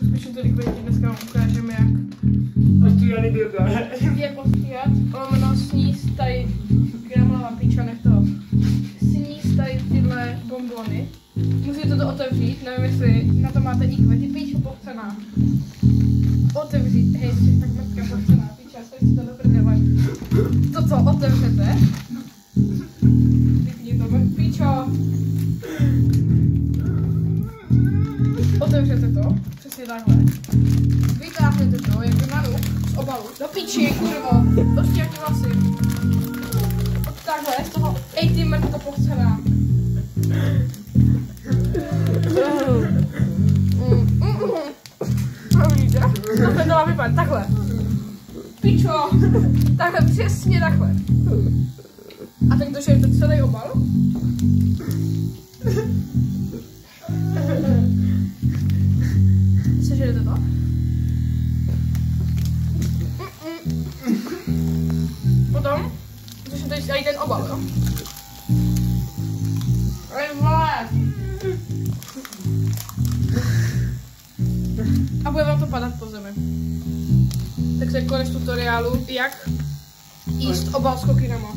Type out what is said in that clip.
Spíš to likvidní, dneska vám ukážeme, jak je postříhat, lomeno sníst tady, gramová píča, nech toho, sníst tady tyhle bonbony. Musíte to otevřít, nevím jestli na to máte IQ, ty píčo pochcená. Otevřít, hej, tak mrtka pochcená, píča, stojí si to do prdele. To co, otevřete. Vypni to, píčo. Otevřete to, přesně takhle. Vytáhnete to, jak na ruch, z obalu. Do píči, kurvo, prostě jak vlasy. Takhle, z toho, ej ty mrtko pochcená. Vidíte? Takhle to má vypadat, takhle. Pičo, takhle, přesně takhle. A tak dožijete celý obal. Sežerete to. Potom dožijete tady ten obal, jo. A bude vám to padat po zemi. Tak se konec tutoriálu, jak jíst obal s kokinama.